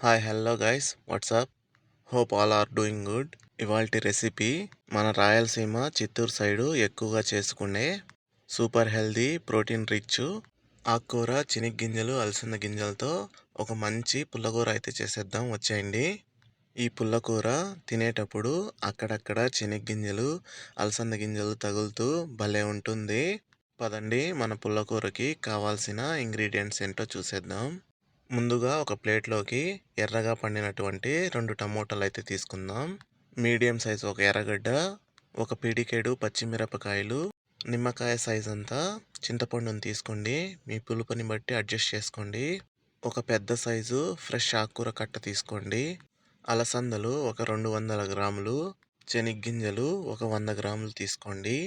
Hi hello guys what's up hope all are doing good. ఇవాల్టి recipe మన Rayalaseema Chittoor side ఎక్కువగా చేసుకునే సూపర్ హెల్దీ ప్రోటీన్ రిచ్ ఆకుకూర చెనిగ్గింజలు అలసంద గింజలతో ఒక మంచి పుల్లకూర అయితే చేసేద్దాం వచ్చేయండి. ఈ పుల్లకూర తినేటప్పుడు అక్కడక్కడ చెనిగ్గింజలు అలసంద గింజలు తగులుతూ భలే ఉంటుంది. పదండి మన పుల్లకూరకి కావాల్సిన ఇంగ్రీడియంట్స్ ఏంటో చూసేద్దాం. ముందుగా ఒక ప్లేట్లోకి ఎర్రగా పండినటువంటి 2 టమోటాలు అయితే తీసుకుందాం. మీడియం సైజు ఒక ఎర్రగడ్డ, ఒక పిడికెడు పచ్చిమిరపకాయలు, నిమ్మకాయ సైజ్ అంతా చింతపండుని తీసుకోండి. మీ పులుపుని బట్టి అడ్జస్ట్ చేసుకోండి. ఒక పెద్ద సైజు ఫ్రెష్ ఆకుకూర కట్ట తీసుకోండి. అలసందలు ఒక 200 గ్రాములు, చెనిగ్గింజలు ఒక 100 గ్రాములు తీసుకోండి.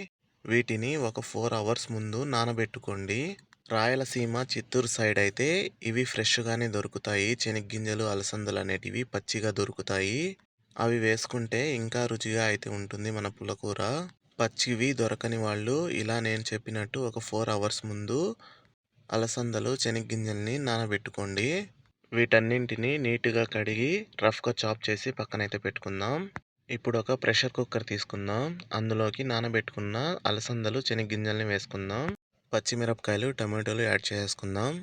వీటిని ఒక 4 అవర్స్ ముందు నానబెట్టుకోండి. రాయలసీమ చిత్తూరు సైడ్ అయితే ఇవి ఫ్రెష్గానే దొరుకుతాయి. చెనిగ్గింజలు అలసందలు అనేటివి పచ్చిగా దొరుకుతాయి. అవి వేసుకుంటే ఇంకా రుచిగా అయితే ఉంటుంది మన పుల్లకూర. పచ్చివి దొరకని వాళ్ళు ఇలా నేను చెప్పినట్టు ఒక 4 అవర్స్ ముందు అలసందలు చెనిగ్గింజల్ని నానబెట్టుకోండి. వీటన్నింటిని నీట్గా కడిగి రఫ్గా చాప్ చేసి పక్కనైతే పెట్టుకుందాం. ఇప్పుడు ఒక ప్రెషర్ కుక్కర్ తీసుకుందాం. అందులోకి నానబెట్టుకున్న అలసందలు చెనిగ్గింజల్ని వేసుకుందాం. పచ్చిమిరపకాయలు టమాటోలు యాడ్ చేసుకుందాం.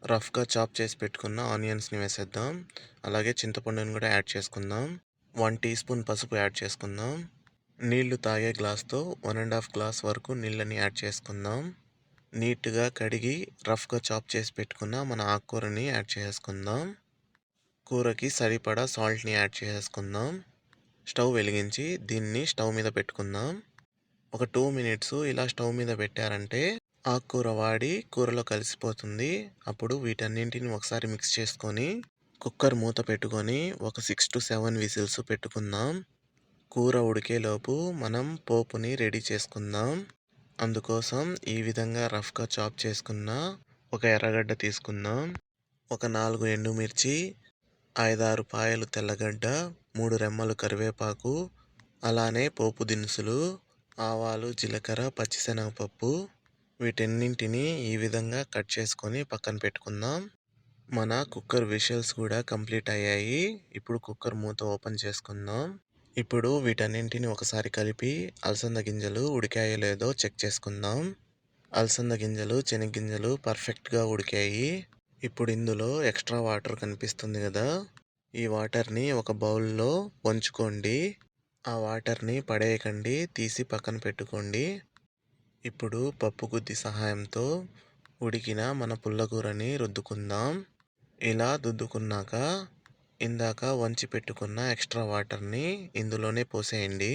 రఫ్గా చాప్ చేసి పెట్టుకున్న ఆనియన్స్ని వేసేద్దాం. అలాగే చింతపండుని కూడా యాడ్ చేసుకుందాం. 1 టీ స్పూన్ పసుపు యాడ్ చేసుకుందాం. నీళ్లు తాగే గ్లాస్తో 1.5 గ్లాస్ వరకు నీళ్ళని యాడ్ చేసుకుందాం. నీట్గా కడిగి రఫ్గా చాప్ చేసి పెట్టుకున్న మన ఆకుకూరని యాడ్ చేసుకుందాం. కూరకి సరిపడా సాల్ట్ని యాడ్ చేసుకుందాం. స్టవ్ వెలిగించి దీన్ని స్టవ్ మీద పెట్టుకుందాం. ఒక 2 మినిట్స్ ఇలా స్టవ్ మీద పెట్టారంటే ఆకుకూర వాడి కూరలో కలిసిపోతుంది. అప్పుడు వీటన్నింటిని ఒకసారి మిక్స్ చేసుకొని కుక్కర్ మూత పెట్టుకొని ఒక 6 to 7 విజిల్స్ పెట్టుకుందాం. కూర ఉడికేలోపు మనం పోపుని రెడీ చేసుకుందాం. అందుకోసం ఈ విధంగా రఫ్గా చాప్ చేసుకున్న ఒక ఎర్రగడ్డ తీసుకుందాం. ఒక 4 ఎండుమిర్చి, 5-6 పాయలు తెల్లగడ్డ, 3 రెమ్మలు కరివేపాకు, అలానే పోపు దినుసులు, ఆవాలు, జీలకర్ర, పచ్చిశనగపప్పు వీటన్నింటినీ ఈ విధంగా కట్ చేసుకొని పక్కన పెట్టుకుందాం. మన కుక్కర్ విషల్స్ కూడా కంప్లీట్ అయ్యాయి. ఇప్పుడు కుక్కర్ మూత ఓపెన్ చేసుకుందాం. ఇప్పుడు వీటన్నింటిని ఒకసారి కలిపి అలసంద గింజలు ఉడికాయో లేదో చెక్ చేసుకుందాం. అలసంద గింజలు చెనిగ్గింజలు పర్ఫెక్ట్గా ఉడికాయి. ఇప్పుడు ఇందులో ఎక్స్ట్రా వాటర్ కనిపిస్తుంది కదా, ఈ వాటర్ని ఒక బౌల్లో వంచుకోండి. ఆ వాటర్ని పడేయకండి, తీసి పక్కన పెట్టుకోండి. ఇప్పుడు పప్పు గుత్తి సహాయంతో ఉడికిన మన పుల్లకూరని రుద్దుకుందాం. ఇలా రుద్దుకున్నాక ఇందాక వంచి పెట్టుకున్న ఎక్స్ట్రా వాటర్ని ఇందులోనే పోసేయండి.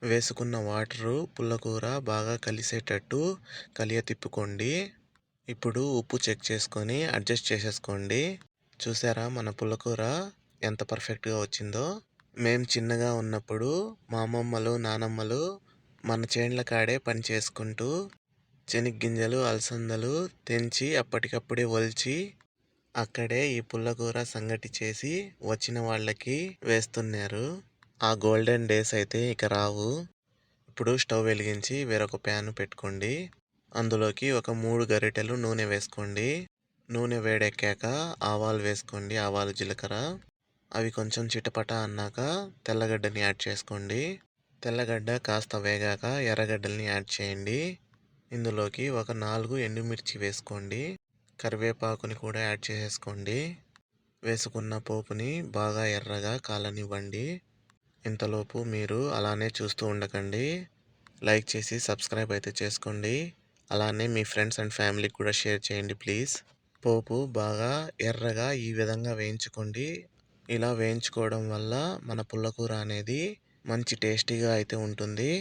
వేసుకున్న వాటరు పుల్లకూర బాగా కలిసేటట్టు తిప్పుకోండి. ఇప్పుడు ఉప్పు చెక్ చేసుకొని అడ్జస్ట్ చేసేసుకోండి. చూసారా మన పుల్లకూర ఎంత పర్ఫెక్ట్గా వచ్చిందో. మేము చిన్నగా ఉన్నప్పుడు మా అమ్మమ్మలు నానమ్మలు మన చేన్ల కాడే పని చేసుకుంటూ చెనిగ్గింజలు అలసందలు తెంచి అప్పటికప్పుడే ఒలిచి అక్కడే ఈ పుల్లకూర సంగటి చేసి వచ్చిన వాళ్ళకి వేస్తున్నారు. ఆ గోల్డెన్ డేస్ అయితే ఇక రావు. ఇప్పుడు స్టవ్ వెలిగించి వేరొక ప్యాన్ పెట్టుకోండి. అందులోకి ఒక 3 గరిటెలు నూనె వేసుకోండి. నూనె వేడెక్కాక ఆవాలు వేసుకోండి. ఆవాలు, జీలకర్ర అవి కొంచెం చిటపట అన్నాక తెల్లగడ్డని యాడ్ చేసుకోండి. తెల్లగడ్డ కాస్త వేగాక ఎర్రగడ్డల్ని యాడ్ చేయండి. ఇందులోకి ఒక 4 ఎండుమిర్చి వేసుకోండి. కరివేపాకుని కూడా యాడ్ చేసేసుకోండి. వేసుకున్న పోపుని బాగా ఎర్రగా కాలనివ్వండి. ఇంతలోపు మీరు అలానే చూస్తూ ఉండకండి, లైక్ చేసి సబ్స్క్రైబ్ అయితే చేసుకోండి. అలానే మీ ఫ్రెండ్స్ అండ్ ఫ్యామిలీకి కూడా షేర్ చేయండి ప్లీజ్. పోపు బాగా ఎర్రగా ఈ విధంగా వేయించుకోండి. ఇలా వేయించుకోవడం వల్ల మన పుల్లకూర అనేది మంచి టేస్టీగా అయితే ఉంటుంది.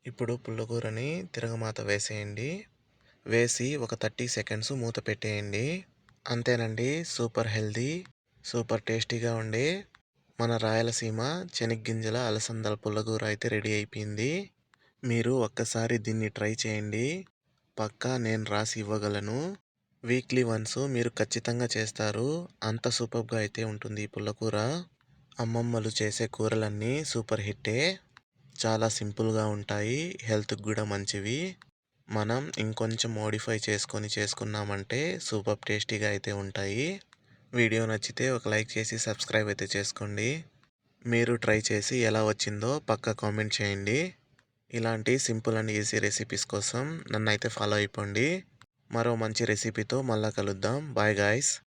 ఇప్పుడు పుల్లకూరని తిరగమాత వేసేయండి. వేసి ఒక 30 సెకండ్స్ మూత పెట్టేయండి. అంతేనండి, సూపర్ హెల్దీ సూపర్ టేస్టీగా ఉండే మన రాయలసీమ చెనిగ్గింజల అలసందల పుల్లకూర అయితే రెడీ అయిపోయింది. మీరు ఒక్కసారి దీన్ని ట్రై చేయండి, పక్కా నేను రాసి ఇవ్వగలను. వీక్లీ వన్స్ మీరు ఖచ్చితంగా చేస్తారు. అంత సూపర్గా అయితే ఉంటుంది ఈ పుల్లకూర. అమ్మమ్మలు చేసే కూరలన్నీ సూపర్ హిట్టే. చాలా సింపుల్గా ఉంటాయి, హెల్త్కి కూడా మంచివి. మనం ఇంకొంచెం మోడిఫై చేసుకున్నామంటే సూపర్ టేస్టీగా అయితే ఉంటాయి. వీడియో నచ్చితే ఒక లైక్ చేసి సబ్స్క్రైబ్ అయితే చేసుకోండి. మీరు ట్రై చేసి ఎలా వచ్చిందో పక్కా కామెంట్ చేయండి. ఇలాంటి సింపుల్ అండ్ ఈజీ రెసిపీస్ కోసం నన్నైతే ఫాలో అయిపోండి. మరో మంచి రెసిపీతో మళ్ళా కలుద్దాం. Bye guys.